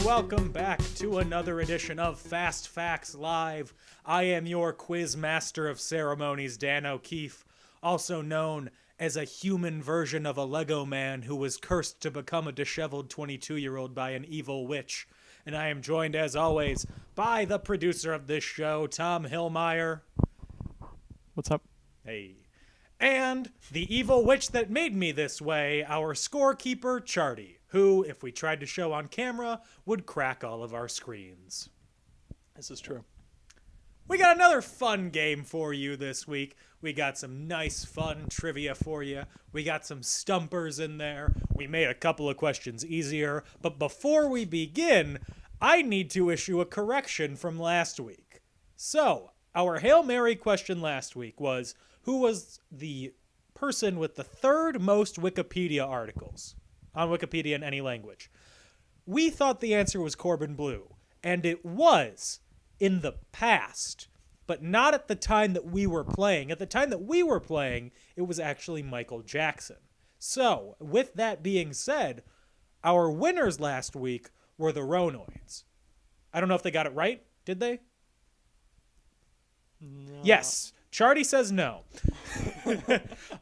Welcome back to another edition of Fast Facts Live. I am your quiz master of ceremonies, Dan O'Keefe, also known as a human version of a Lego man who was cursed to become a disheveled 22-year-old by an evil witch. And I am joined, as always, by the producer of this show, Tom Hillmeyer. What's up? Hey. And the evil witch that made me this way, our scorekeeper, Charty, who, if we tried to show on camera, would crack all of our screens. This is true. We got another fun game for you this week. We got some nice, fun trivia for you. We got some stumpers in there. We made a couple of questions easier. But before we begin, I need to issue a correction from last week. So, our Hail Mary question last week was, who was the person with the third most Wikipedia articles on Wikipedia in any language? We thought the answer was Corbin Bleu, and it was in the past, but not at the time that we were playing. At the time that we were playing, it was actually Michael Jackson. So, with that being said, our winners last week were the Ronoids. I don't know if they got it right. Did they? No. Yes. Charty says no.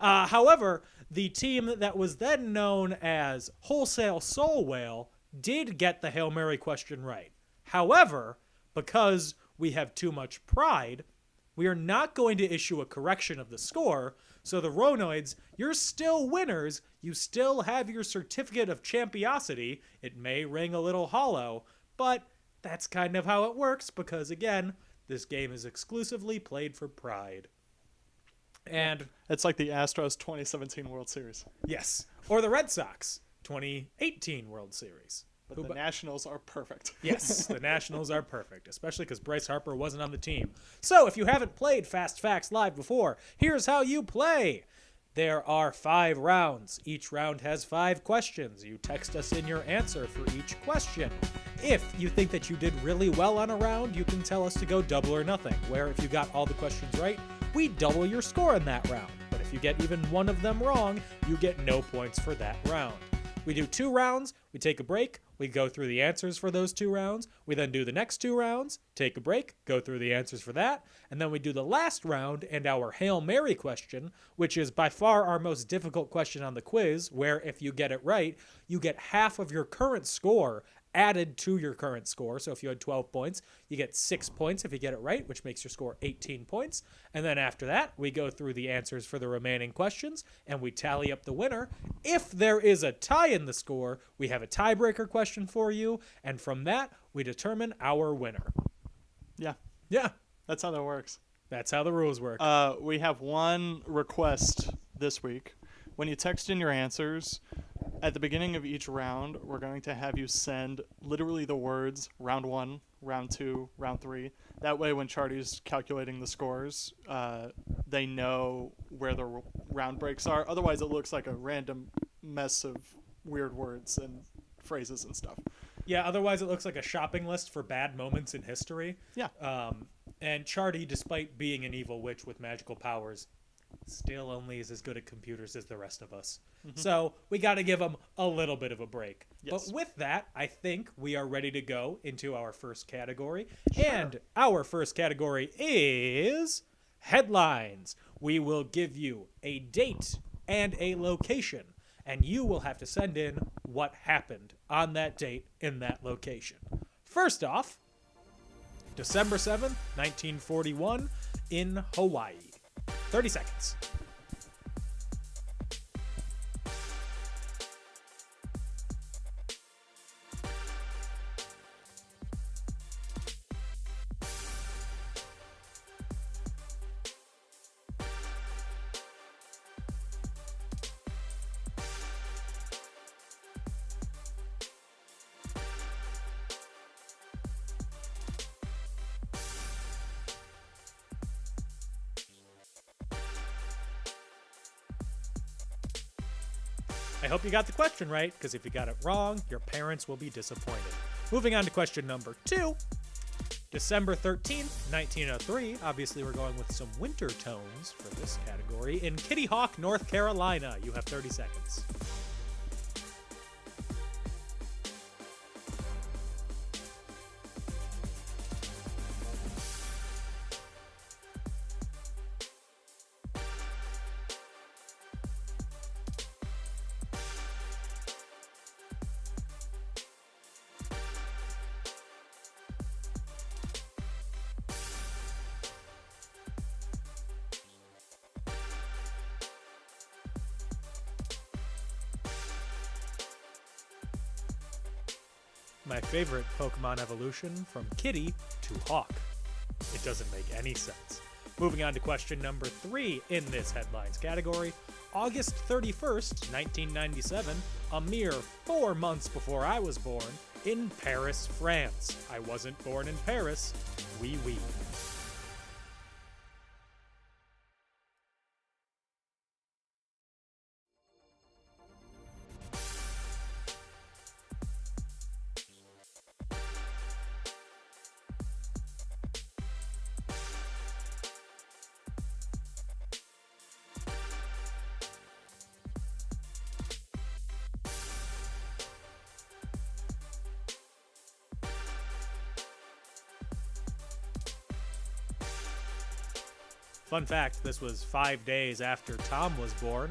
However, the team that was then known as Wholesale Soul Whale did get the Hail Mary question right. However, because we have too much pride, we are not going to issue a correction of the score. So the Ronoids, you're still winners. You still have your certificate of champiosity. It may ring a little hollow, but that's kind of how it works because, again, this game is exclusively played for pride. And it's like the Astros 2017 World Series. Yes. Or the Red Sox 2018 World Series. But the Nationals are perfect. Yes, the Nationals are perfect, especially because Bryce Harper wasn't on the team. So if you haven't played Fast Facts Live before, here's how you play. There are 5 rounds. Each round has 5 questions. You text us in your answer for each question. If you think that you did really well on a round, you can tell us to go double or nothing, where if you got all the questions right, we double your score in that round. But if you get even one of them wrong, you get no points for that round. We do 2 rounds, we take a break, We go through the answers for those 2 rounds. We then do the next 2 rounds, take a break, go through the answers for that, and then we do the last round and our Hail Mary question, which is by far our most difficult question on the quiz, where if you get it right, you get half of your current score added to your current score. So if you had 12 points, you get 6 points if you get it right, which makes your score 18 points. And then after that, we go through the answers for the remaining questions and we tally up the winner. If there is a tie in the score, we have a tiebreaker question for you. And from that, we determine our winner. Yeah, Yeah, that's how that works. that's how the rules work. We have one request this week. When you text in your answers, at the beginning of each round, we're going to have you send literally the words round 1, round 2, round 3. That way, when Charty's calculating the scores, they know where the round breaks are. Otherwise, it looks like a random mess of weird words and phrases and stuff. Yeah, otherwise it looks like a shopping list for bad moments in history. Yeah. And Charty, despite being an evil witch with magical powers, still only is as good at computers as the rest of us. So we got to give him a little bit of a break. Yes. But with that, I think we are ready to go into our first category. And our first category is headlines. We will give you a date and a location, and you will have to send in what happened on that date in that location. First off, December 7th, 1941, in Hawaii. 30 seconds. I hope you got the question right, because if you got it wrong, your parents will be disappointed. Moving on to question number 2. December 13th, 1903. Obviously, we're going with some winter tones for this category. In Kitty Hawk, North Carolina. You have 30 seconds. My favorite Pokemon evolution from Kitty to Hawk. It doesn't make any sense. Moving on to question number 3 in this headlines category. August 31st, 1997, a mere 4 months before I was born, in Paris, France. I wasn't born in Paris. Oui, oui. Fun fact, this was 5 days after Tom was born,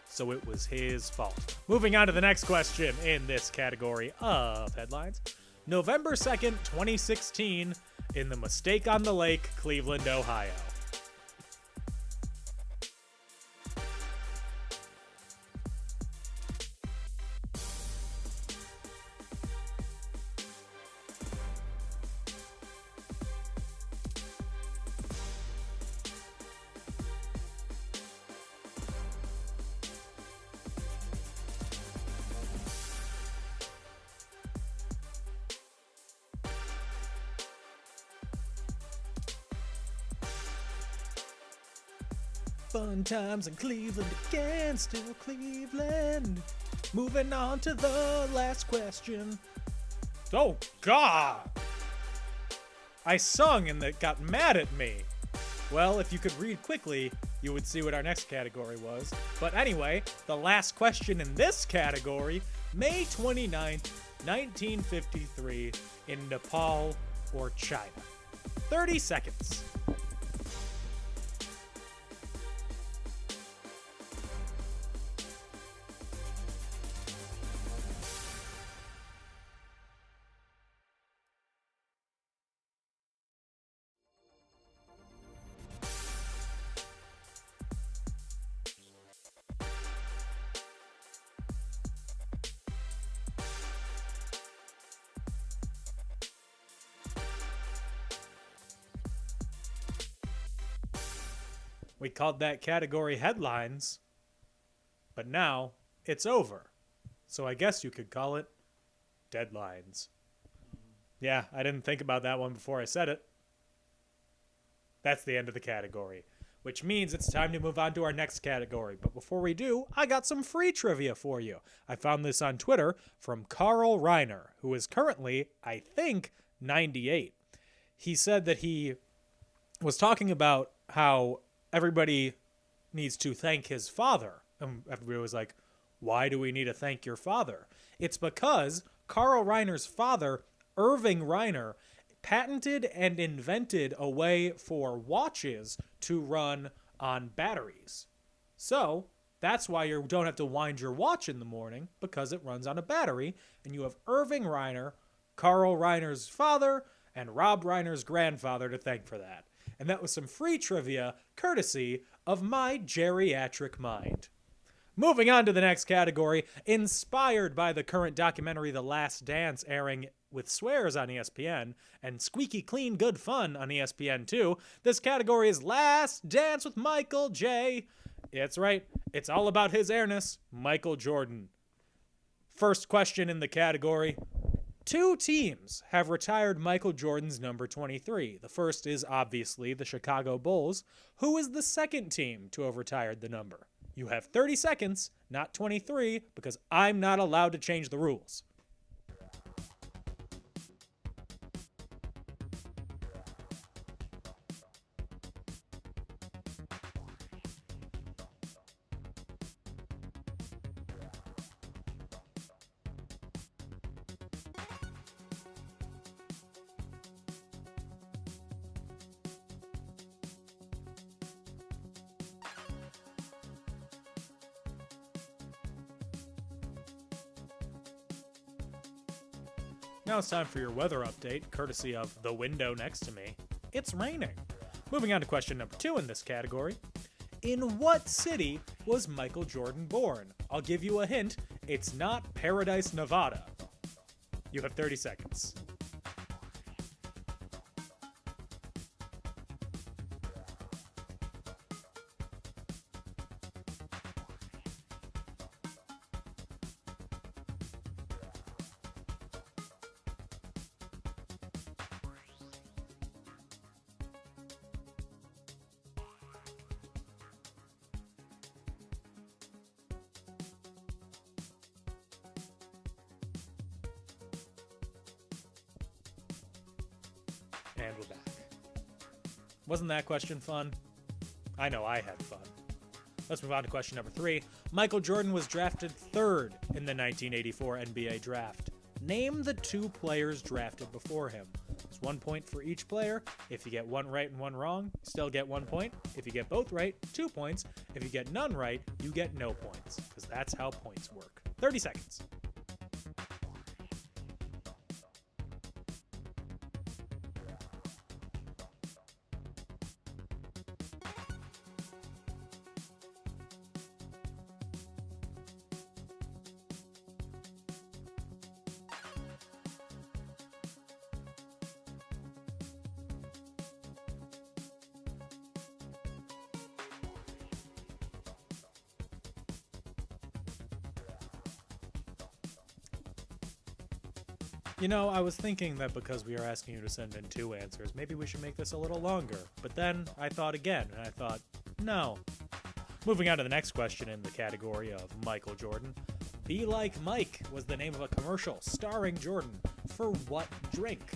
so it was his fault. Moving on to the next question in this category of headlines. November 2nd, 2016, in the Mistake on the Lake, Cleveland, Ohio. Fun times in Cleveland again, still Cleveland. Moving on to the last question. Oh, God! I sung and it got mad at me. Well, if you could read quickly, you would see what our next category was. But anyway, the last question in this category, May 29th, 1953 in Nepal or China? 30 seconds. We called that category headlines, but now it's over. So I guess you could call it deadlines. Yeah, I didn't think about that one before I said it. That's the end of the category, which means it's time to move on to our next category. But before we do, I got some free trivia for you. I found this on Twitter from Carl Reiner, who is currently, I think, 98. He said that he was talking about how everybody needs to thank his father. And everybody was like, why do we need to thank your father? It's because Carl Reiner's father, Irving Reiner, patented and invented a way for watches to run on batteries. So that's why you don't have to wind your watch in the morning, because it runs on a battery. And you have Irving Reiner, Carl Reiner's father, and Rob Reiner's grandfather to thank for that. And that was some free trivia courtesy of my geriatric mind. Moving on to the next category, inspired by the current documentary The Last Dance airing with swears on ESPN and squeaky clean good fun on ESPN2, this category is Last Dance with Michael J. That's right, it's all about his airness, Michael Jordan. First question in the category. 2 teams have retired Michael Jordan's number 23. The first is obviously the Chicago Bulls. Who is the second team to have retired the number? You have 30 seconds, not 23, because I'm not allowed to change the rules. Now it's time for your weather update, courtesy of the window next to me. It's raining. Moving on to question number 2 in this category. In what city was Michael Jordan born? I'll give you a hint. It's not Paradise, Nevada. You have 30 seconds. And we're back. Wasn't that question fun? I know I had fun. Let's move on to question number 3. Michael Jordan was drafted 3rd in the 1984 NBA draft. Name the 2 players drafted before him. It's 1 point for each player. If you get 1 right and 1 wrong, still get 1 point. If you get both right, 2 points. If you get none right, you get no points, because that's how points work. 30 seconds. You know, I was thinking that because we are asking you to send in 2 answers, maybe we should make this a little longer. But then I thought again, and I thought, no. Moving on to the next question in the category of Michael Jordan. Be Like Mike was the name of a commercial starring Jordan. For what drink?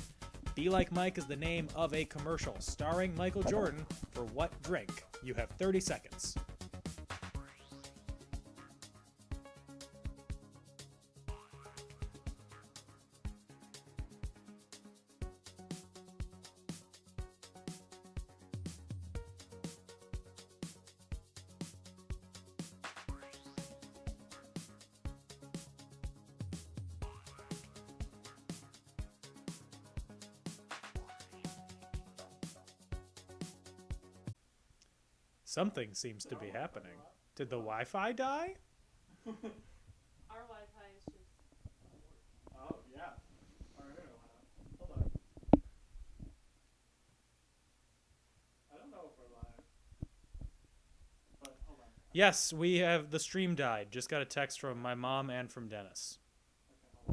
Be Like Mike is the name of a commercial starring Michael Jordan. For what drink? You have 30 seconds. Something seems to be happening. Did the Wi-Fi die? Our Wi-Fi is just. Oh, yeah. Our internet went out. Hold on. I don't know if we're live. But hold on. Yes, we have. The stream died. Just got a text from my mom and from Dennis. Okay, hold on.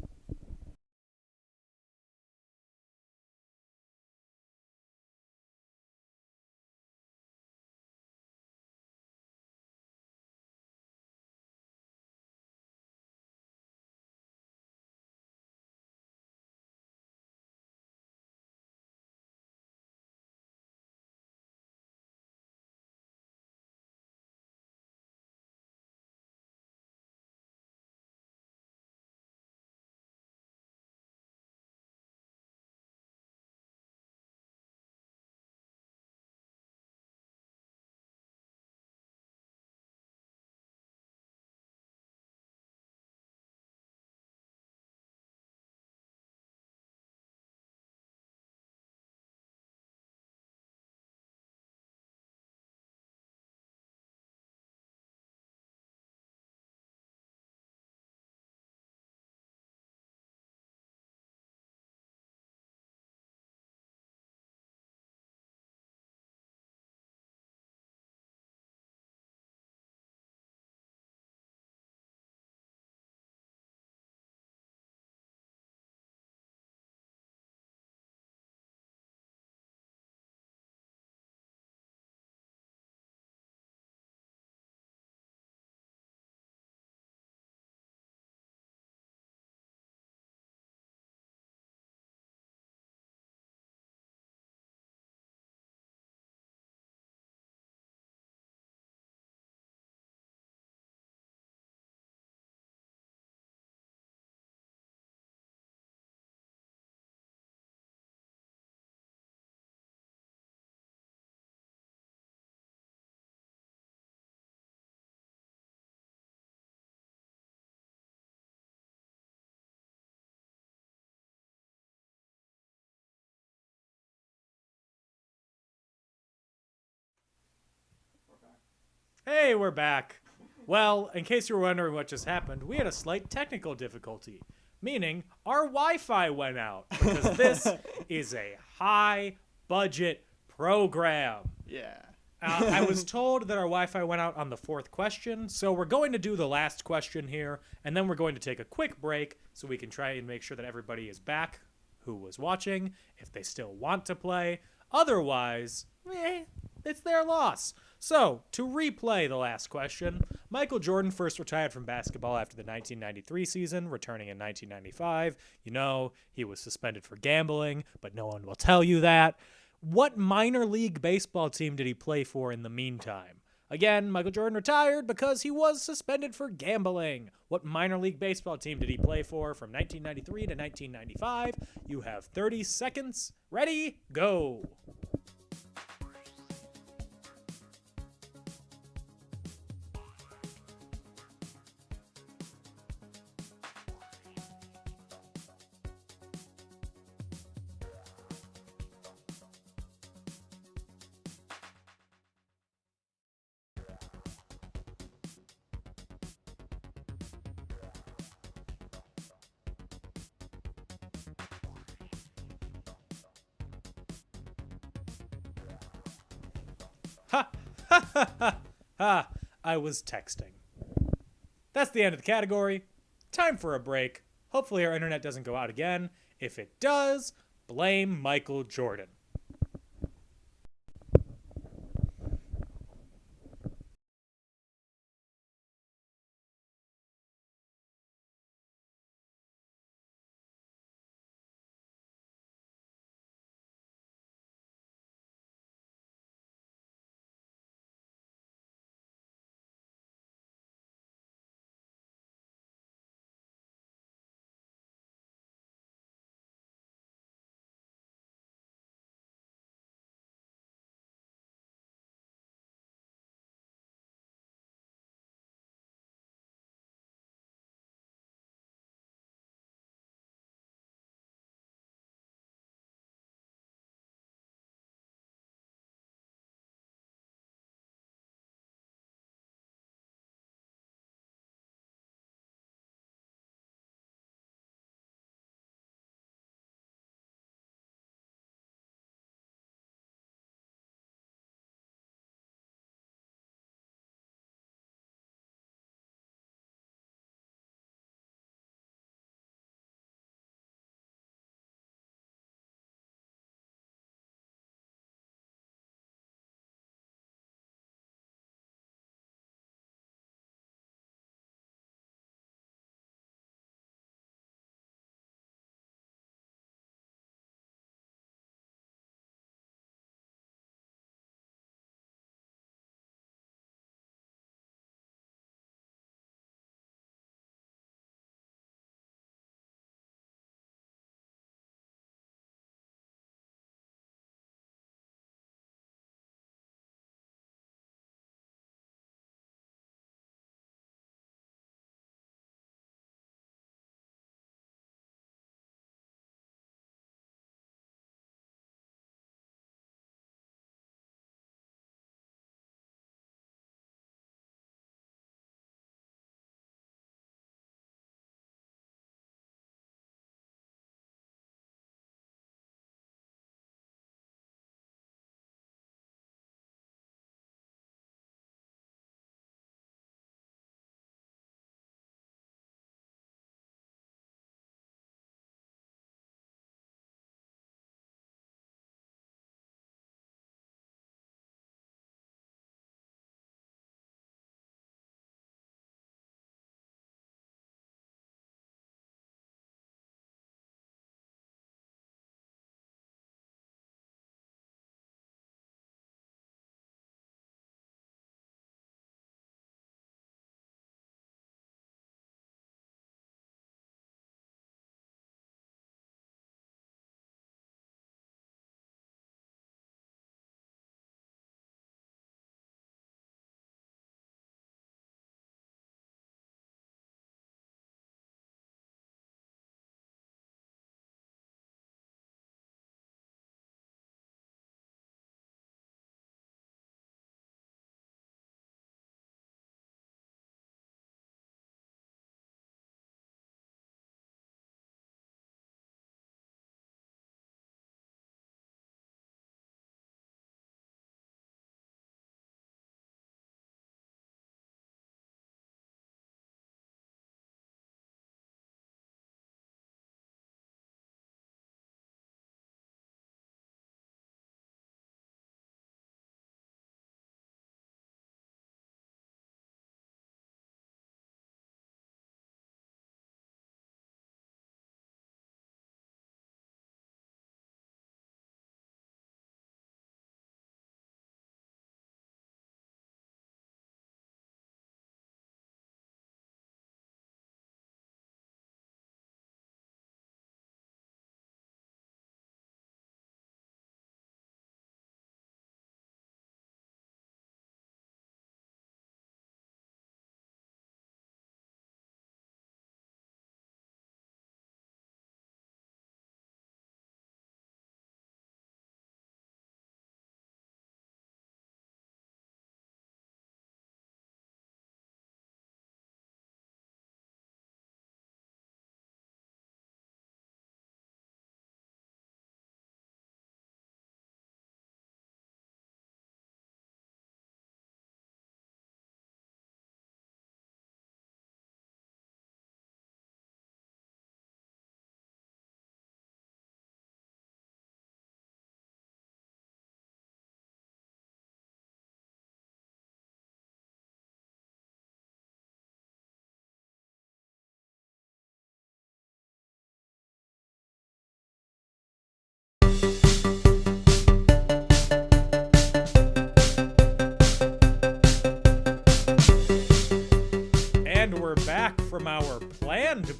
Hey, we're back. Well, in case you were wondering what just happened, we had a slight technical difficulty, meaning our Wi-Fi went out because this is a high-budget program. Yeah. I was told that our Wi-Fi went out on the fourth question, so we're going to do the last question here, and then we're going to take a quick break so we can try and make sure that everybody is back who was watching, if they still want to play. Otherwise, it's their loss. So, to replay the last question, Michael Jordan first retired from basketball after the 1993 season, returning in 1995. You know, he was suspended for gambling, but no one will tell you that. What minor league baseball team did he play for in the meantime? Again, Michael Jordan retired because he was suspended for gambling. What minor league baseball team did he play for from 1993 to 1995? You have 30 seconds. Ready? Go. Ha! Ha ha ha! Ha! I was texting. That's the end of the category. Time for a break. Hopefully our internet doesn't go out again. If it does, blame Michael Jordan.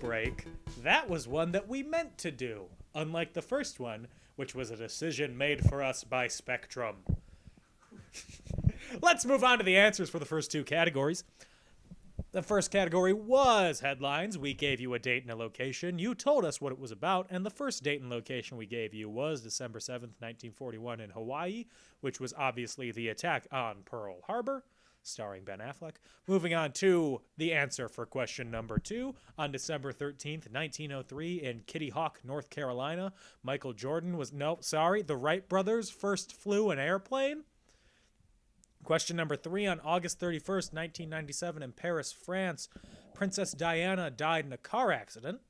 break, that was one that we meant to do, unlike the first one, which was a decision made for us by Spectrum. Let's move on to the answers for the first two categories. The first category was headlines. We gave you a date and a location. You told us what it was about, and the first date and location we gave you was December 7th, 1941 in Hawaii, which was obviously the attack on Pearl Harbor, starring Ben Affleck. Moving on to the answer for question number 2. On December 13th, 1903 in Kitty Hawk, North Carolina, Michael Jordan was, the Wright brothers first flew an airplane. Question number 3, on August 31st, 1997 in Paris, France, Princess Diana died in a car accident.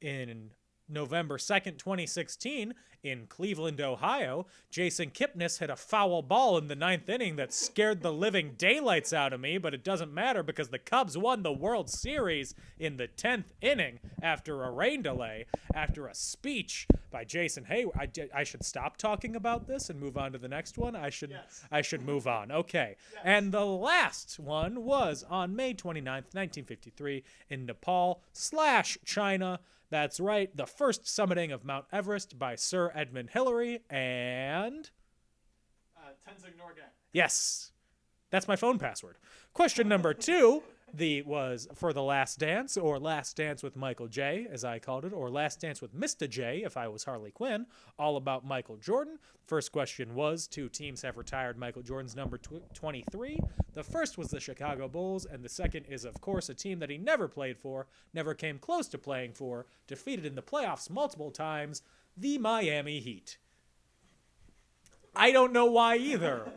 In November 2nd, 2016, in Cleveland, Ohio, Jason Kipnis hit a foul ball in the 9th inning that scared the living daylights out of me, but it doesn't matter because the Cubs won the World Series in the 10th inning after a rain delay, after a speech by Jason Hayward. I should stop talking about this and move on to the next one? I should move on. Okay. Yes. And the last one was on May 29th, 1953 in Nepal/China. That's right, the first summiting of Mount Everest by Sir Edmund Hillary and... Tenzing Norgay. Yes, that's my phone password. Question number 2 was for The Last Dance, or Last Dance with Michael J, as I called it, or Last Dance with Mr. J, if I was Harley Quinn, all about Michael Jordan. First question was, 2 teams have retired Michael Jordan's number 23. The first was the Chicago Bulls, and the second is, of course, a team that he never played for, never came close to playing for, defeated in the playoffs multiple times, the Miami Heat. I don't know why either.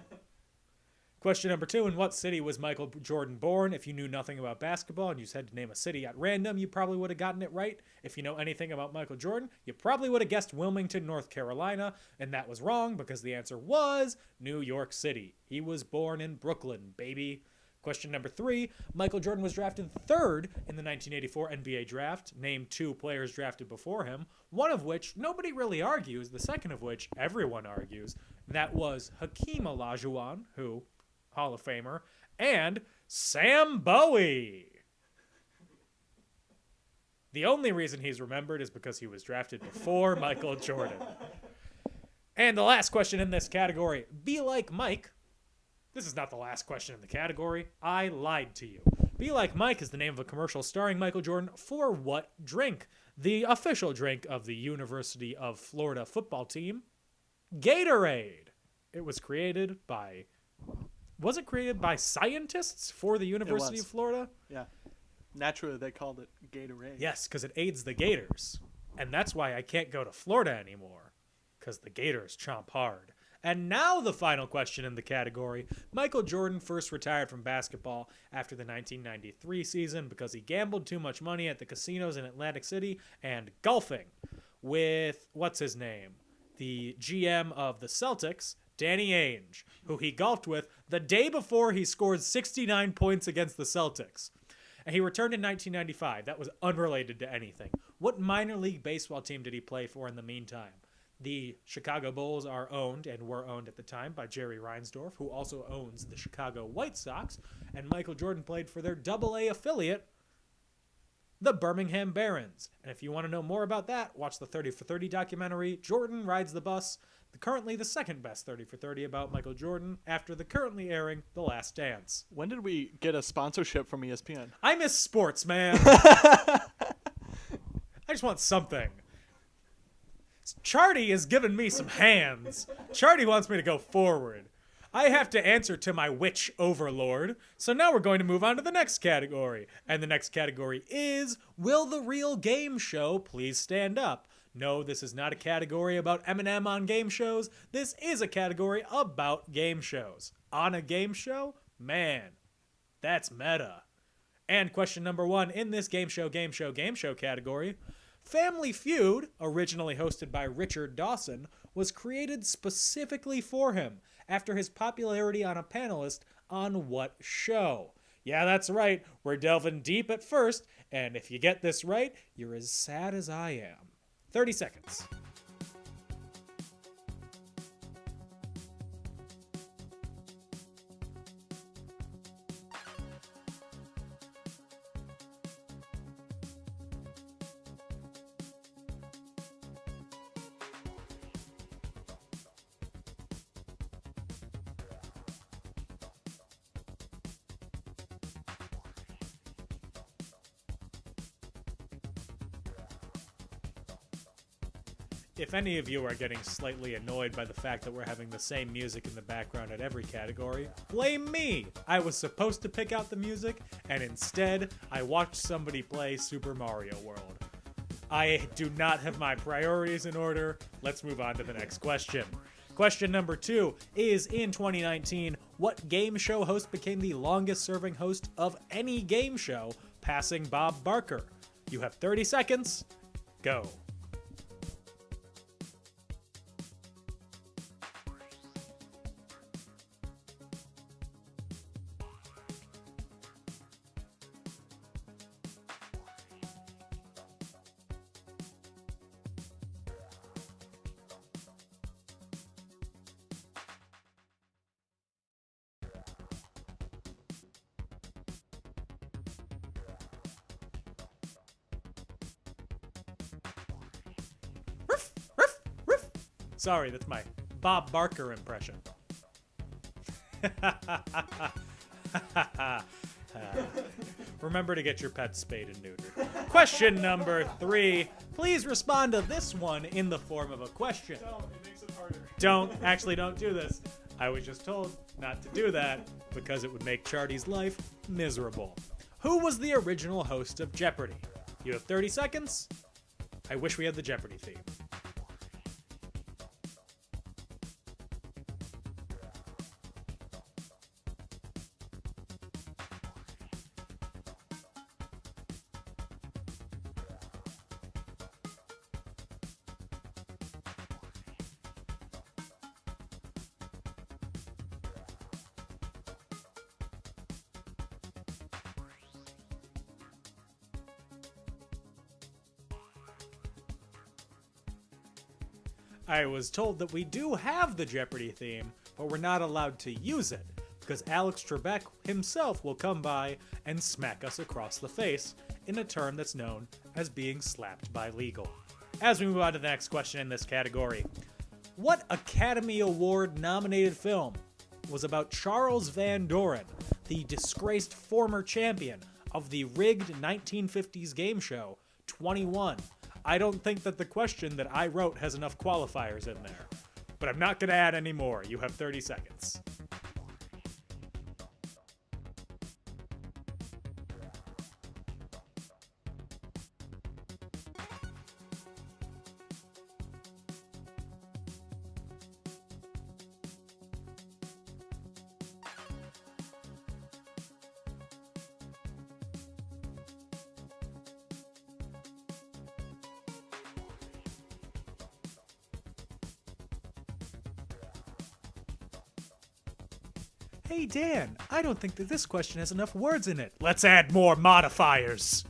Question number 2, in what city was Michael Jordan born? If you knew nothing about basketball and you just had to name a city at random, you probably would have gotten it right. If you know anything about Michael Jordan, you probably would have guessed Wilmington, North Carolina, and that was wrong because the answer was New York City. He was born in Brooklyn, baby. Question number 3, Michael Jordan was drafted 3rd in the 1984 NBA draft. Name 2 players drafted before him, one of which nobody really argues, the second of which everyone argues. That was Hakeem Olajuwon, who... Hall of Famer, and Sam Bowie. The only reason he's remembered is because he was drafted before Michael Jordan. And the last question in this category, Be Like Mike. This is not the last question in the category. I lied to you. Be Like Mike is the name of a commercial starring Michael Jordan for what drink? The official drink of the University of Florida football team, Gatorade. It was created by... Was it created by scientists for the University of Florida? Yeah. Naturally, they called it Gatorade. Yes, because it aids the Gators. And that's why I can't go to Florida anymore, because the Gators chomp hard. And now the final question in the category. Michael Jordan first retired from basketball after the 1993 season because he gambled too much money at the casinos in Atlantic City and golfing with, what's his name? The GM of the Celtics, Danny Ainge, who he golfed with the day before he scored 69 points against the Celtics. And he returned in 1995. That was unrelated to anything. What minor league baseball team did he play for in the meantime? The Chicago Bulls are owned, and were owned at the time, by Jerry Reinsdorf, who also owns the Chicago White Sox. And Michael Jordan played for their AA affiliate, the Birmingham Barons. And if you want to know more about that, watch the 30 for 30 documentary, Jordan Rides the Bus, currently the second best 30 for 30 about Michael Jordan after the currently airing The Last Dance. When did we get a sponsorship from ESPN? I miss sports, man. I just want something. Charty has given me some hands. Charty wants me to go forward. I have to answer to my witch overlord. So now we're going to move on to the next category. And the next category is, Will the Real Game Show Please Stand Up? No, this is not a category about Eminem on game shows. This is a category about game shows. On a game show? Man, that's meta. And question number 1 in this game show category. Family Feud, originally hosted by Richard Dawson, was created specifically for him after his popularity on a panelist on what show? Yeah, that's right. We're delving deep at first, and if you get this right, you're as sad as I am. 30 seconds. If any of you are getting slightly annoyed by the fact that we're having the same music in the background at every category, blame me! I was supposed to pick out the music, and instead, I watched somebody play Super Mario World. I do not have my priorities in order. Let's move on to the next question. Question number 2 is, in 2019, what game show host became the longest-serving host of any game show, passing Bob Barker? You have 30 seconds. Go. Ruff, ruff, ruff. Sorry, that's my Bob Barker impression. Remember to get your pet spayed and neutered. Question number 3. Please respond to this one in the form of a question. No, it makes it harder. Don't do this. I was just told not to do that because it would make Charty's life miserable. Who was the original host of Jeopardy? You have 30 seconds. I wish we had the Jeopardy theme. I was told that we do have the Jeopardy theme, but we're not allowed to use it, because Alex Trebek himself will come by and smack us across the face in a term that's known as being slapped by legal. As we move on to the next question in this category, what Academy Award nominated film was about Charles Van Doren, the disgraced former champion of the rigged 1950s game show 21? I don't think that the question that I wrote has enough qualifiers in there, but I'm not going to add any more. You have 30 seconds. Hey Dan, I don't think that this question has enough words in it. Let's add more modifiers.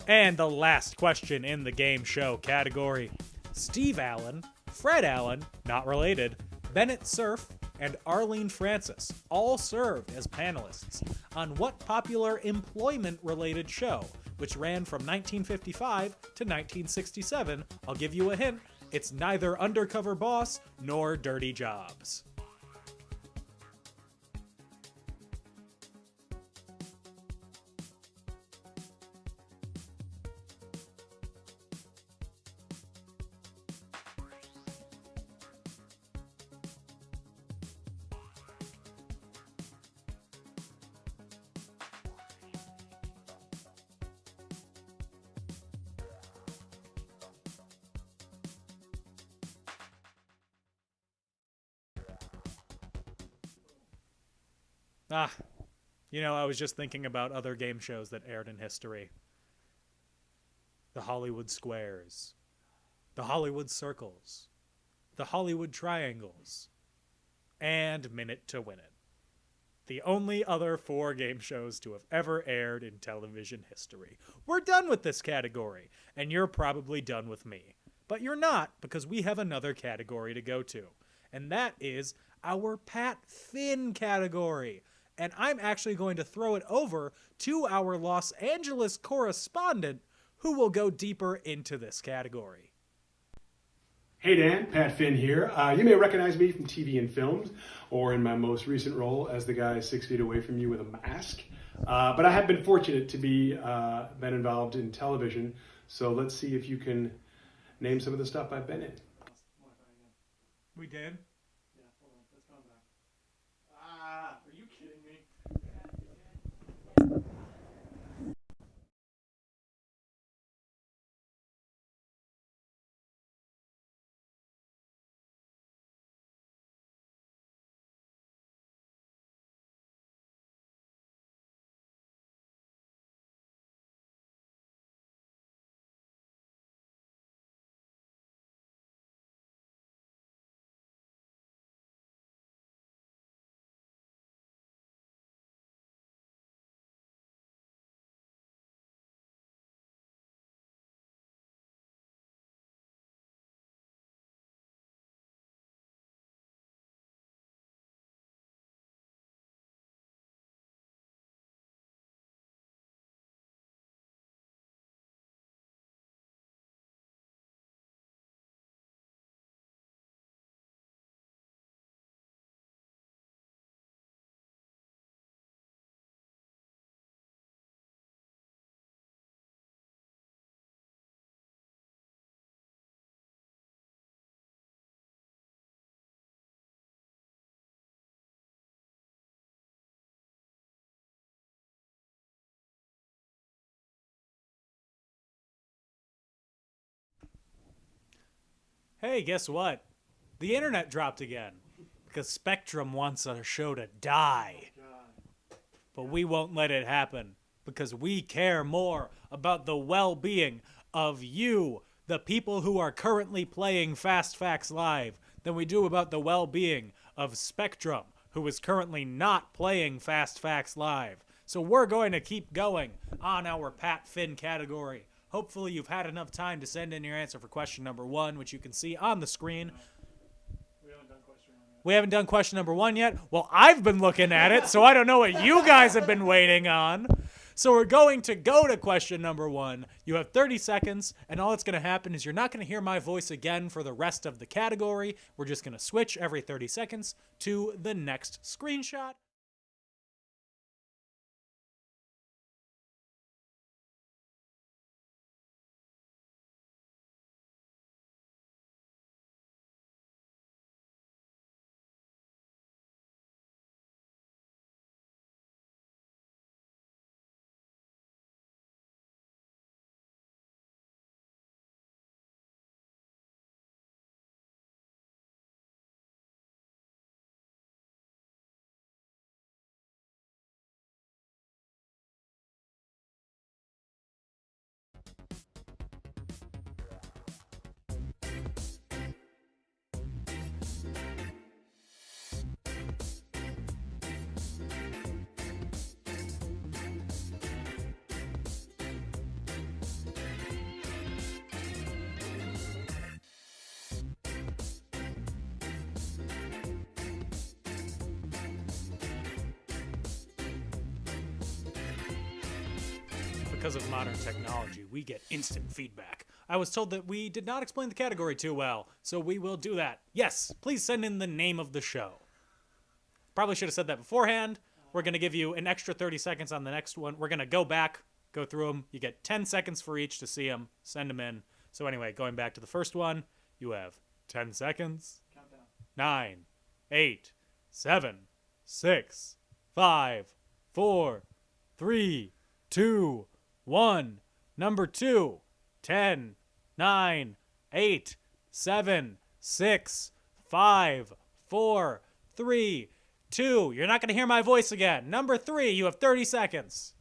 And the last question in the game show category. Steve Allen, Fred Allen, not related, Bennett Cerf, and Arlene Francis all served as panelists on what popular employment-related show, which ran from 1955 to 1967? I'll give you a hint. It's neither Undercover Boss nor Dirty Jobs. I was just thinking about other game shows that aired in history. The Hollywood Squares, the Hollywood Circles, the Hollywood Triangles, and Minute to Win It. The only other 4 game shows to have ever aired in television history. We're done with this category, and you're probably done with me. But you're not, because we have another category to go to, and that is our Pat Finn category. And I'm actually going to throw it over to our Los Angeles correspondent, who will go deeper into this category. Hey Dan, Pat Finn here. You may recognize me from TV and films, or in my most recent role as the guy 6 feet away from you with a mask. But I have been fortunate to be been involved in television, so let's see if you can name some of the stuff I've been in. We did? Yeah, hold on. It's coming back. Ah, are you kidding me? Hey, guess what? The internet dropped again because Spectrum wants our show to die. But we won't let it happen because we care more about the well-being of you, the people who are currently playing Fast Facts Live, than we do about the well-being of Spectrum, who is currently not playing Fast Facts Live. So we're going to keep going on our Pat Finn category. Hopefully you've had enough time to send in your answer for question number 1, which you can see on the screen. We haven't done question number 1 yet? Well, I've been looking at it, so I don't know what you guys have been waiting on. So we're going to go to question number 1. You have 30 seconds, and all that's going to happen is you're not going to hear my voice again for the rest of the category. We're just going to switch every 30 seconds to the next screenshot. Because of modern technology, we get instant feedback. I was told that we did not explain the category too well, so we will do that. Yes, please send in the name of the show. Probably should have said that beforehand. We're going to give you an extra 30 seconds on the next one. We're going to go back, go through them. You get 10 seconds for each to see them. Send them in. So anyway, going back to the first one, you have 10 seconds. Countdown. 9, 8, 7, 6, 5, 4, 3, 2, 1. Number 2. 10, 9, 8, 7, 6, 5, 4, 3, 2. You're not going to hear my voice again. Number 3, you have 30 seconds.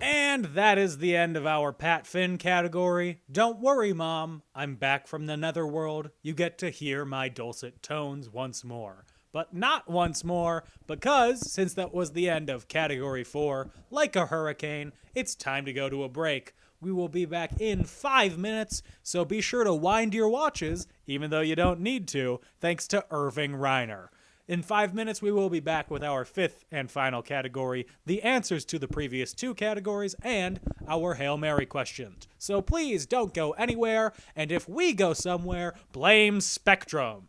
And that is the end of our Pat Finn category. Don't worry, Mom. I'm back from the netherworld. You get to hear my dulcet tones once more. But not once more, because since that was the end of category 4, like a hurricane, it's time to go to a break. We will be back in 5 minutes, so be sure to wind your watches, even though you don't need to, thanks to Irving Reiner. In 5 minutes, we will be back with our 5th and final category, the answers to the previous 2 categories, and our Hail Mary questions. So please don't go anywhere, and if we go somewhere, blame Spectrum.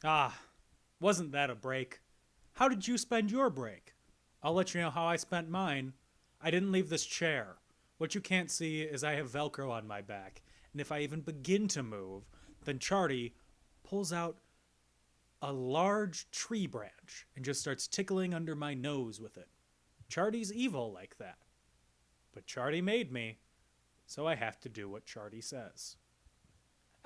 Ah, wasn't that a break? How did you spend your break? I'll let you know how I spent mine. I didn't leave this chair. What you can't see is I have Velcro on my back, and if I even begin to move, then Charty pulls out a large tree branch and just starts tickling under my nose with it. Charty's evil like that. But Charty made me, so I have to do what Charty says.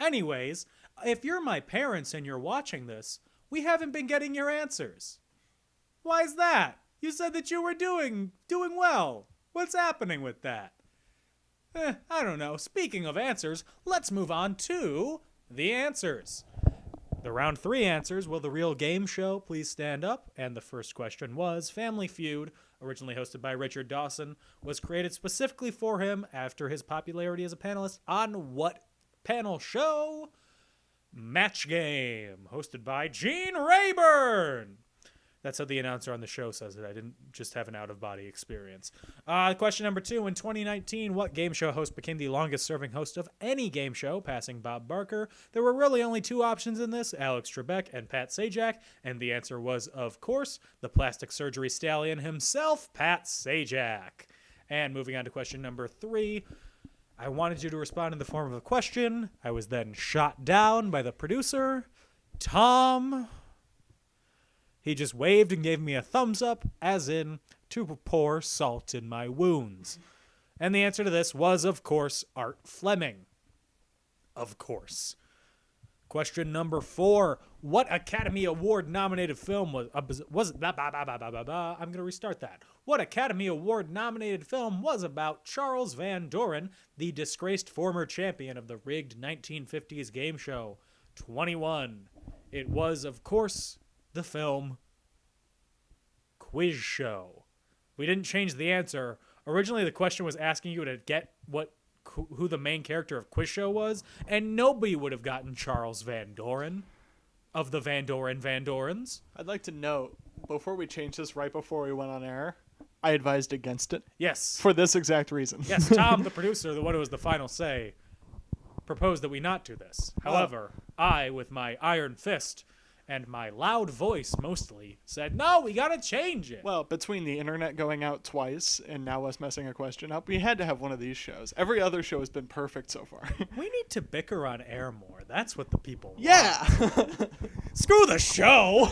Anyways, if you're my parents and you're watching this, we haven't been getting your answers. Why's that? You said that you were doing well. What's happening with that? I don't know. Speaking of answers, let's move on to the answers. The round 3 answers, will the real game show please stand up? And the first question was, Family Feud, originally hosted by Richard Dawson, was created specifically for him after his popularity as a panelist on what panel show? Match Game, hosted by Gene Rayburn. That's how the announcer on the show says it. I didn't just have an out-of-body experience. Question number 2. In 2019, what game show host became the longest-serving host of any game show, passing Bob Barker? There were really only 2 options in this, Alex Trebek and Pat Sajak, and the answer was, of course, the plastic surgery stallion himself, Pat Sajak. And moving on to question number 3. I wanted you to respond in the form of a question. I was then shot down by the producer, Tom. He just waved and gave me a thumbs up, as in, to pour salt in my wounds. And the answer to this was, of course, Art Fleming. Of course. Question number 4. What Academy Award nominated film was I'm going to restart that. What Academy Award nominated film was about Charles Van Doren, the disgraced former champion of the rigged 1950s game show? 21. It was, of course, the film Quiz Show. We didn't change the answer. Originally, the question was asking you to get who the main character of Quiz Show was, and nobody would have gotten Charles Van Doren of the Van Dorens. I'd like to note, before we changed this right before we went on air, I advised against it. Yes. For this exact reason. Yes, Tom, the producer, the one who was the final say, proposed that we not do this. However, I, with my iron fist and my loud voice mostly, said, no, we gotta change it. Well, between the internet going out twice and now us messing a question up, we had to have one of these shows. Every other show has been perfect so far. We need to bicker on air more. That's what the people want. Yeah! Screw the show!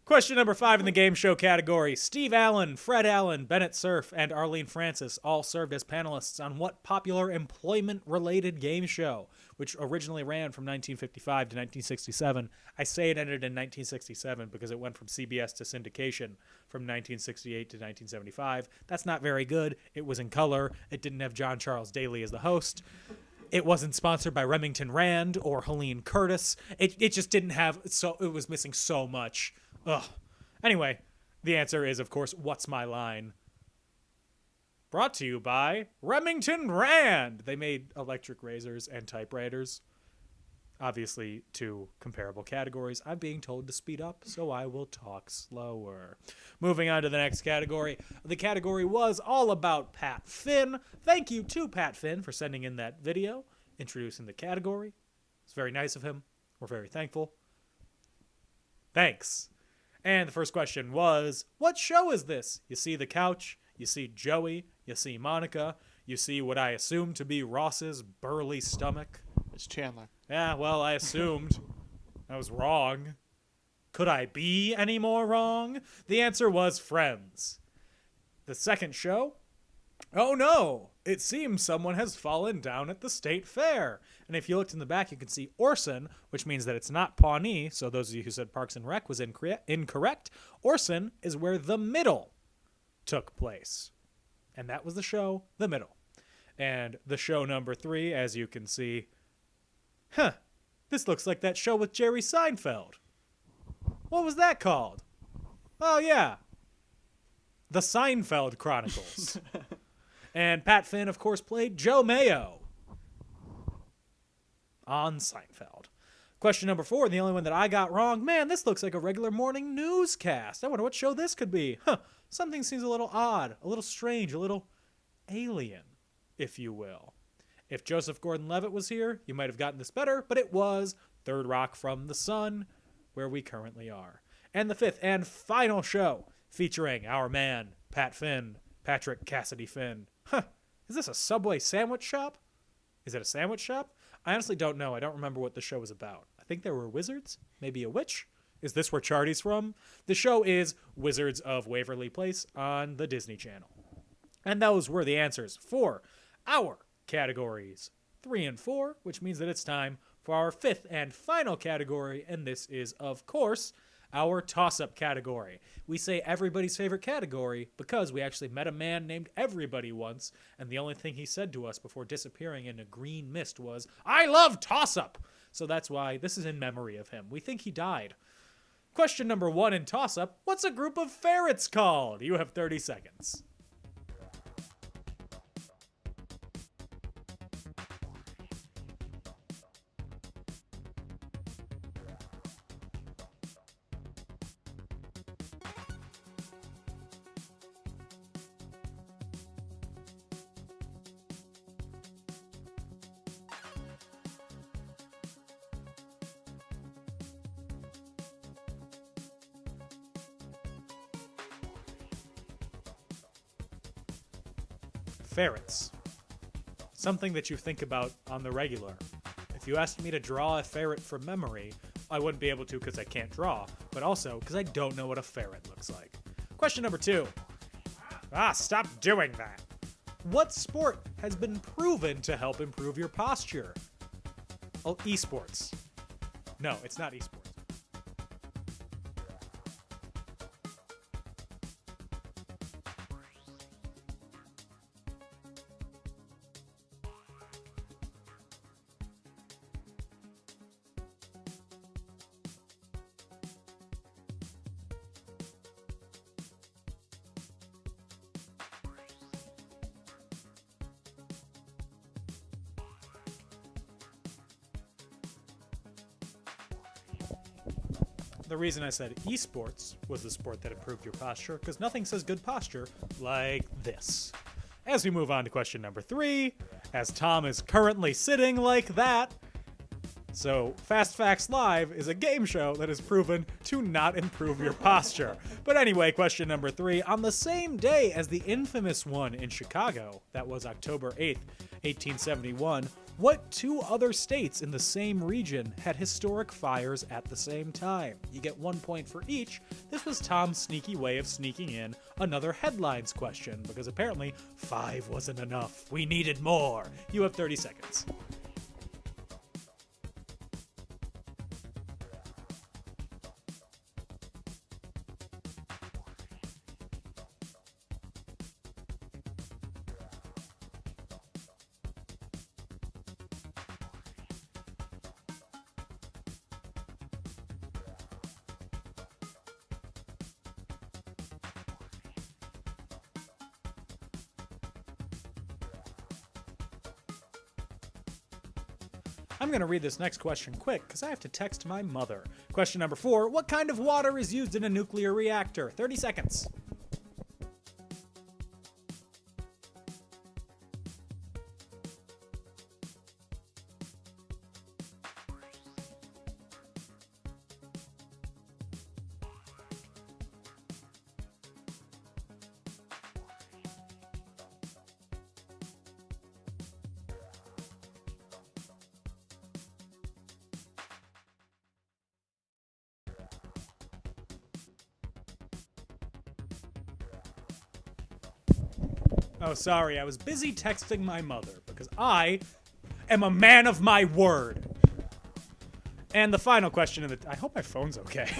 Question number 5 in the game show category. Steve Allen, Fred Allen, Bennett Cerf, and Arlene Francis all served as panelists on what popular employment-related game show, which originally ran from 1955 to 1967. I say it ended in 1967 because it went from CBS to syndication from 1968 to 1975. That's not very good. It was in color. It didn't have John Charles Daly as the host. It wasn't sponsored by Remington Rand or Helene Curtis. It just didn't have, so it was missing so much. Ugh. Anyway, the answer is, of course, What's My Line? Brought to you by Remington Rand. They made electric razors and typewriters. Obviously, 2 comparable categories. I'm being told to speed up, so I will talk slower. Moving on to the next category. The category was all about Pat Finn. Thank you to Pat Finn for sending in that video, introducing the category. It's very nice of him. We're very thankful. Thanks. And the first question was, what show is this? You see the couch, you see Joey, you see Monica, you see what I assume to be Ross's burly stomach. It's Chandler. Yeah, well, I assumed. I was wrong. Could I be any more wrong? The answer was Friends. The second show? Oh no! It seems someone has fallen down at the state fair. And if you looked in the back, you can see Orson, which means that it's not Pawnee. So those of you who said Parks and Rec was incorrect. Orson is where The Middle took place. And that was the show, The Middle. And the show number 3, as you can see, this looks like that show with Jerry Seinfeld. What was that called? Oh, yeah. The Seinfeld Chronicles. And Pat Finn, of course, played Joe Mayo on Seinfeld. Question number 4, the only one that I got wrong. Man, this looks like a regular morning newscast. I wonder what show this could be. Something seems a little odd, a little strange, a little alien, if you will. If Joseph Gordon-Levitt was here, you might have gotten this better, but it was Third Rock from the Sun, where we currently are. And the fifth and final show, featuring our man, Pat Finn, Patrick Cassidy Finn. Huh, is this a Subway sandwich shop? Is it a sandwich shop? I honestly don't know. I don't remember what the show was about. I think there were wizards, maybe a witch. Is this where Charty's from? The show is Wizards of Waverly Place on the Disney Channel. And those were the answers for our categories 3 and 4, which means that it's time for our fifth and final category, and this is, of course, our toss-up category. We say everybody's favorite category because we actually met a man named Everybody once, and the only thing he said to us before disappearing in a green mist was, "I love toss-up!" So that's why this is in memory of him. We think he died. Question number 1 in toss-up, what's a group of ferrets called? You have 30 seconds. Ferrets. Something that you think about on the regular. If you asked me to draw a ferret from memory, I wouldn't be able to because I can't draw, but also because I don't know what a ferret looks like. Question number 2. Stop doing that. What sport has been proven to help improve your posture? Oh, esports. No, it's not esports. The reason I said esports was the sport that improved your posture, because nothing says good posture like this. As we move on to question number 3, as Tom is currently sitting like that. So, Fast Facts Live is a game show that is proven to not improve your posture. But anyway, question number 3. On the same day as the infamous one in Chicago, that was October 8th, 1871, what 2 other states in the same region had historic fires at the same time? You get 1 point for each. This was Tom's sneaky way of sneaking in another headlines question, because apparently 5 wasn't enough. We needed more. You have 30 seconds. I'm going to read this next question quick because I have to text my mother. Question number 4. What kind of water is used in a nuclear reactor? 30 seconds. Oh, sorry, I was busy texting my mother because I am a man of my word. And the final question in the... I hope my phone's okay.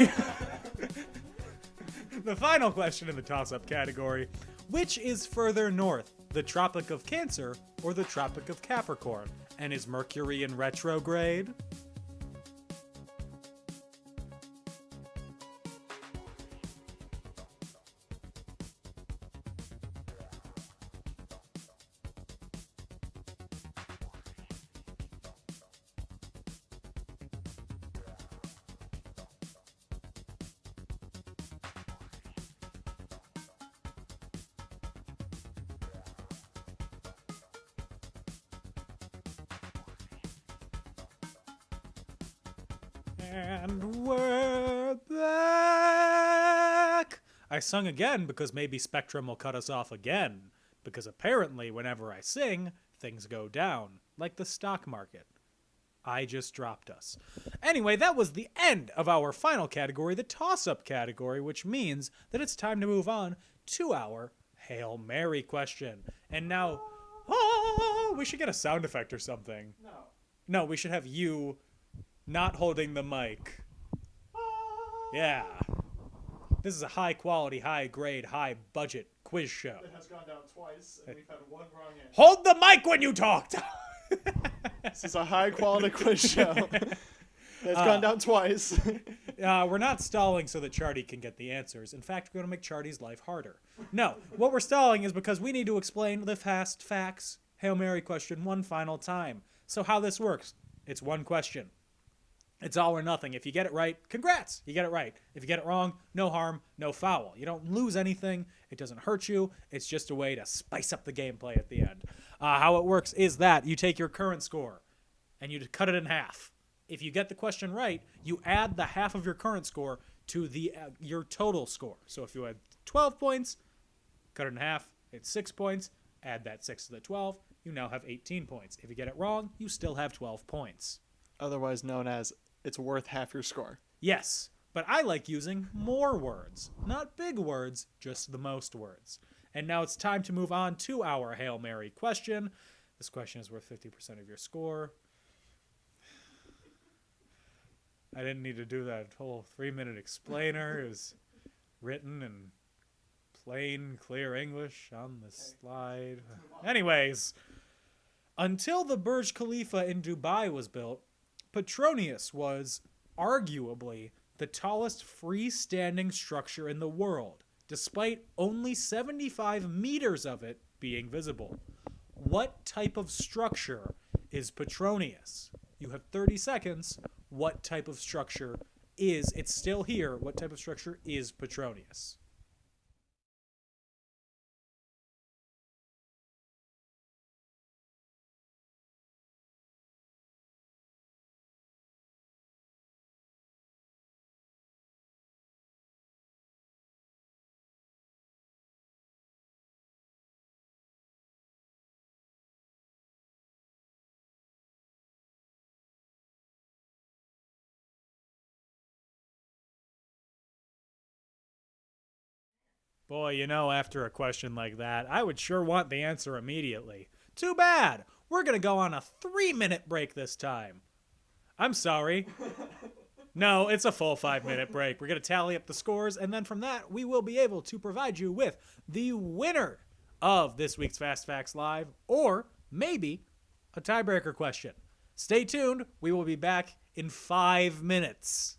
The final question in the toss-up category. Which is further north, the Tropic of Cancer or the Tropic of Capricorn? And is Mercury in retrograde? And we're back. I sung again because maybe Spectrum will cut us off again. Because apparently, whenever I sing, things go down, like the stock market. I just dropped us. Anyway, that was the end of our final category, the toss-up category, which means that it's time to move on to our Hail Mary question. And now, we should get a sound effect or something. No, we should have you not holding the mic. Yeah. This is a high quality, high grade, high budget quiz show. It has gone down twice, and we've had one wrong answer. Hold the mic when you talk! This is a high quality quiz show. It's gone down twice. We're not stalling so that Charty can get the answers. In fact, we're going to make Charty's life harder. No, what we're stalling is because we need to explain the fast facts Hail Mary question one final time. So how this works, it's one question. It's all or nothing. If you get it right, congrats, you get it right. If you get it wrong, no harm, no foul. You don't lose anything. It doesn't hurt you. It's just a way to spice up the gameplay at the end. How it works is that you take your current score and you cut it in half. If you get the question right, you add the half of your current score to your total score. So if you had 12 points, cut it in half, it's 6 points, add that 6 to the 12, you now have 18 points. If you get it wrong, you still have 12 points. Otherwise known as it's worth half your score. Yes, but I like using more words. Not big words, just the most words. And now it's time to move on to our Hail Mary question. This question is worth 50% of your score. I didn't need to do that whole 3-minute explainer. It was written in plain, clear English on the slide. Anyways, until the Burj Khalifa in Dubai was built, Petronius was, arguably, the tallest freestanding structure in the world, despite only 75 meters of it being visible. What type of structure is Petronius? You have 30 seconds. What type of structure is, it's still here, what type of structure is Petronius? Boy, you know, after a question like that, I would sure want the answer immediately. Too bad! We're gonna go on a 3-minute break this time. I'm sorry. No, it's a full 5-minute break. We're gonna tally up the scores, and then from that, we will be able to provide you with the winner of this week's Fast Facts Live, or maybe a tiebreaker question. Stay tuned. We will be back in 5 minutes.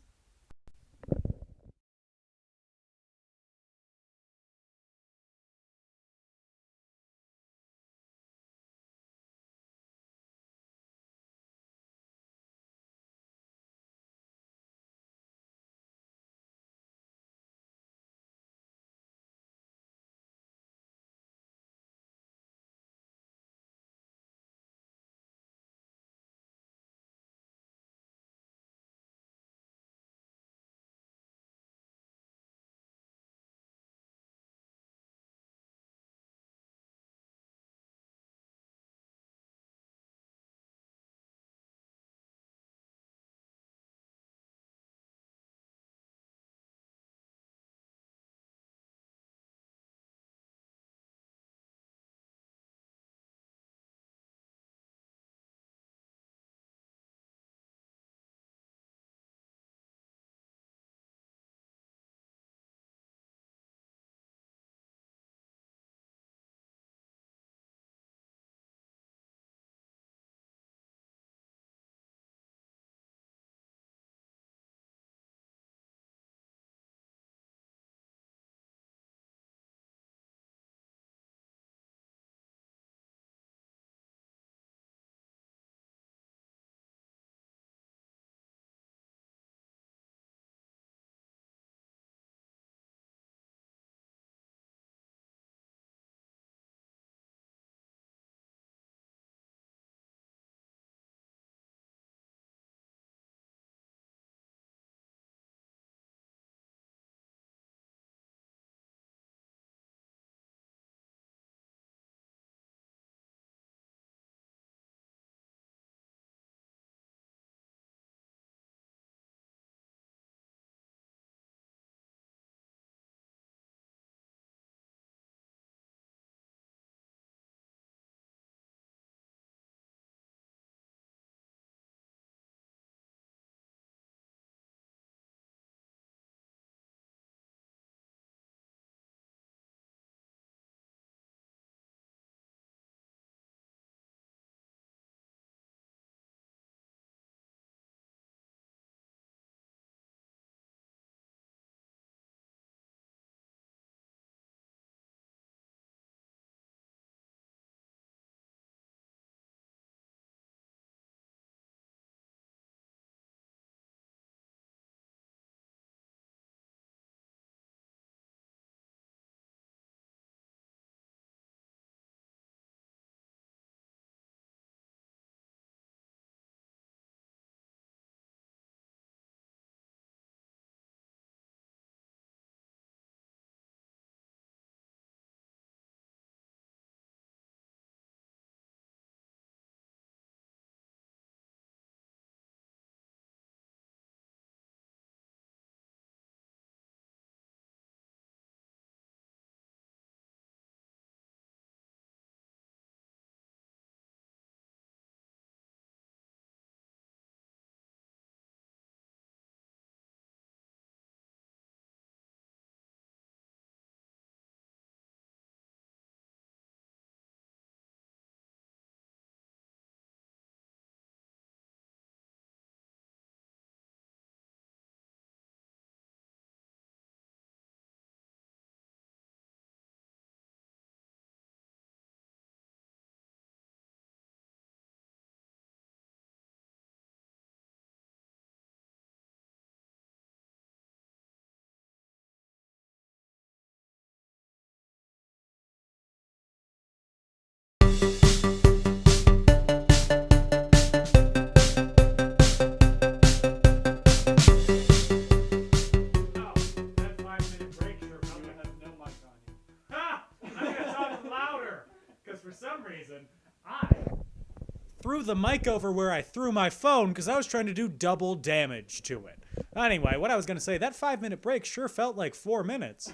threw the mic over where I threw my phone because I was trying to do double damage to it. Anyway, what I was going to say, that 5-minute break sure felt like 4 minutes.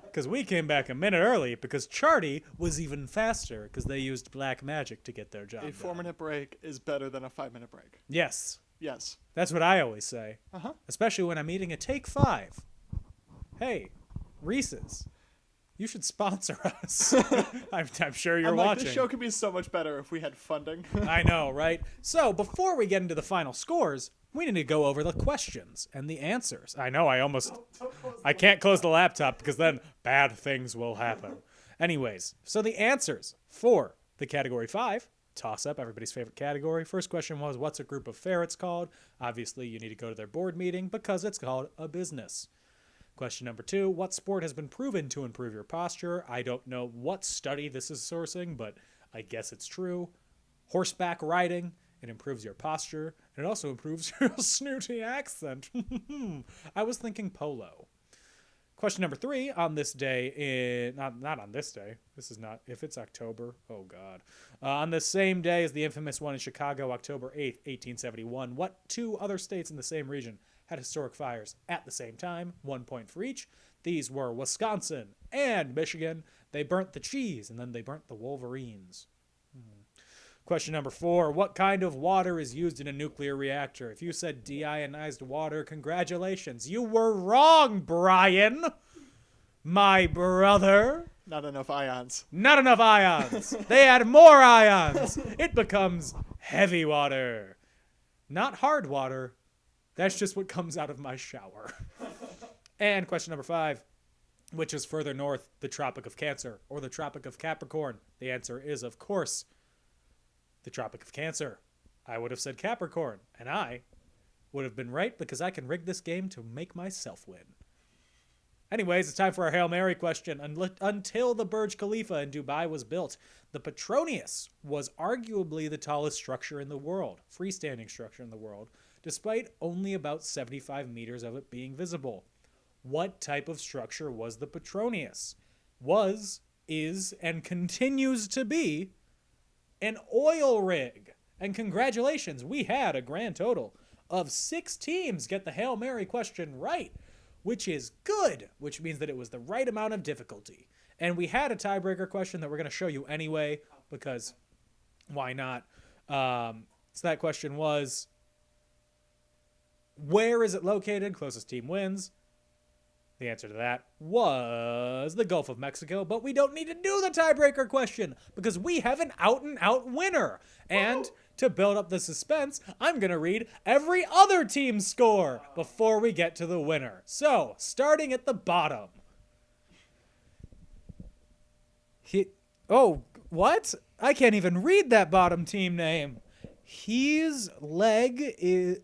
Because we came back a minute early because Charty was even faster because they used black magic to get their job A done. 4-minute break is better than a 5-minute break. Yes, Yes. that's what I always say. Uh-huh. Especially when I'm eating a Take 5. Hey, Reese's, you should sponsor us. I'm sure you're I'm like, watching. this show could be so much better if we had funding. I know, right? So before we get into the final scores, we need to go over the questions and the answers. I know, I can't close the laptop because then bad things will happen. Anyways, so the answers for the category 5, toss-up, everybody's favorite category. First question was, what's a group of ferrets called? Obviously, you need to go to their board meeting because it's called a business. Question number 2, what sport has been proven to improve your posture? I don't know what study this is sourcing, but I guess it's true. Horseback riding. It improves your posture, and it also improves your snooty accent. I was thinking polo. Question number 3, on this day not on this day. This is not, if it's October, oh God. On the same day as the infamous one in Chicago, October 8th, 1871, what 2 other states in the same region had historic fires at the same time? 1 point for each. These were Wisconsin and Michigan. They burnt the cheese, and then they burnt the Wolverines. Question number 4, what kind of water is used in a nuclear reactor? If you said deionized water, congratulations. You were wrong, Brian. My brother. Not enough ions. Not enough ions. They add more ions. It becomes heavy water. Not hard water. That's just what comes out of my shower. And question number 5, which is further north, the Tropic of Cancer or the Tropic of Capricorn? The answer is, of course, the Tropic of Cancer. I would have said Capricorn, and I would have been right because I can rig this game to make myself win. Anyways, it's time for our Hail Mary question. Until the Burj Khalifa in Dubai was built, the Petronius was arguably the tallest structure in the world, freestanding structure in the world, despite only about 75 meters of it being visible. What type of structure was the Petronius? Was, is, and continues to be an oil rig. And congratulations, we had a grand total of 6 teams get the Hail Mary question right, which is good, which means that it was the right amount of difficulty. And we had a tiebreaker question that we're going to show you anyway, because why not? So that question was, where is it located? Closest team wins. The answer to that was the Gulf of Mexico, but we don't need to do the tiebreaker question because we have an out-and-out winner. And to build up the suspense, I'm going to read every other team's score before we get to the winner. So, starting at the bottom. What? I can't even read that bottom team name. His leg is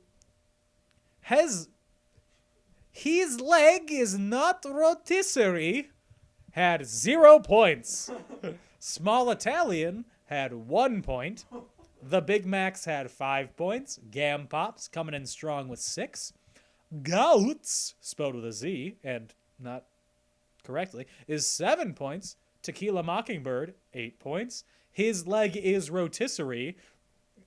not rotisserie, had 0 points. Small Italian had 1 point. The Big Macs had 5 points. Gam Pops coming in strong with 6. Gouts, spelled with a Z and not correctly, is 7 points. Tequila Mockingbird, 8 points. His leg is rotisserie,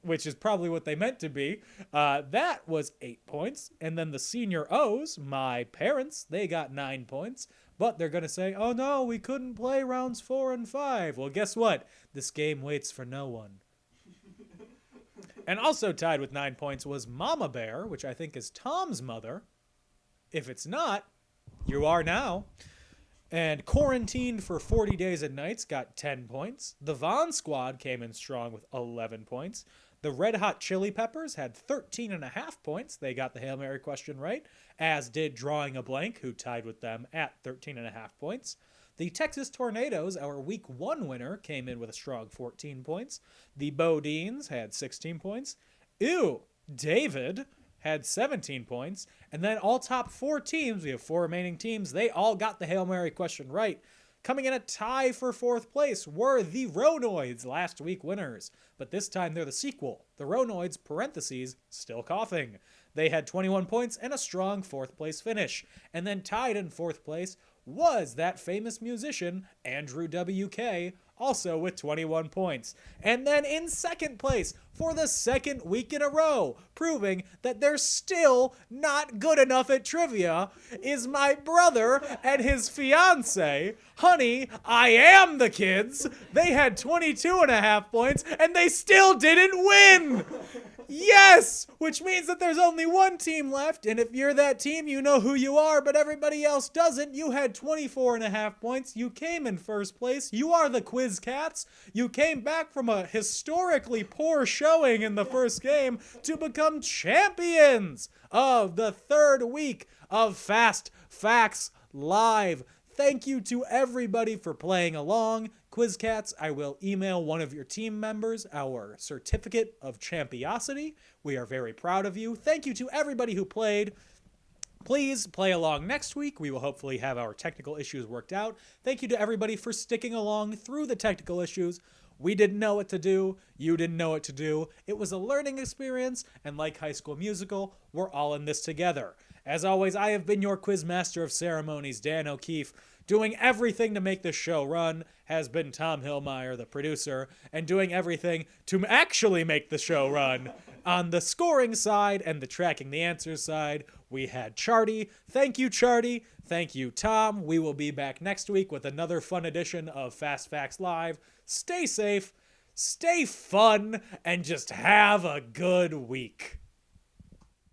which is probably what they meant to be. That was 8 points. And then the senior O's, my parents, they got 9 points. But they're going to say, oh no, we couldn't play rounds 4 and 5. Well, guess what? This game waits for no one. And also tied with 9 points was Mama Bear, which I think is Tom's mother. If it's not, you are now. And Quarantined for 40 Days and Nights got 10 points. The Von Squad came in strong with 11 points. The Red Hot Chili Peppers had 13.5 points. They got the Hail Mary question right, as did Drawing a Blank, who tied with them at 13.5 points. The Texas Tornadoes, our Week 1 winner, came in with a strong 14 points. The Bodines had 16 points. David had 17 points. And then all top 4 teams, we have 4 remaining teams, they all got the Hail Mary question right. Coming in a tie for 4th place were the Ronoids, last week winners. But this time they're the sequel. The Ronoids, parentheses, still coughing. They had 21 points and a strong 4th place finish. And then tied in 4th place was that famous musician, Andrew W.K., also with 21 points. And then in second place for the second week in a row, proving that they're still not good enough at trivia, is my brother and his fiance. Honey, I am the kids. They had 22.5 points and they still didn't win. Yes! Which means that there's only one team left, and if you're that team, you know who you are, but everybody else doesn't. You had 24.5 points. You came in first place. You are the Quiz Cats. You came back from a historically poor showing in the first game to become champions of the third week of Fast Facts Live. Thank you to everybody for playing along. Quiz Cats, I will email one of your team members our certificate of champiosity. We are very proud of you. Thank you to everybody who played. Please play along next week. We will hopefully have our technical issues worked out. Thank you to everybody for sticking along through the technical issues. We didn't know what to do. You didn't know what to do. It was a learning experience, and like High School Musical, we're all in this together. As always, I have been your Quiz Master of Ceremonies, Dan O'Keefe. Doing everything to make the show run has been Tom Hillmeyer, the producer, and doing everything to actually make the show run. On the scoring side and the tracking the answers side, we had Charty. Thank you, Charty. Thank you, Tom. We will be back next week with another fun edition of Fast Facts Live. Stay safe, stay fun, and just have a good week.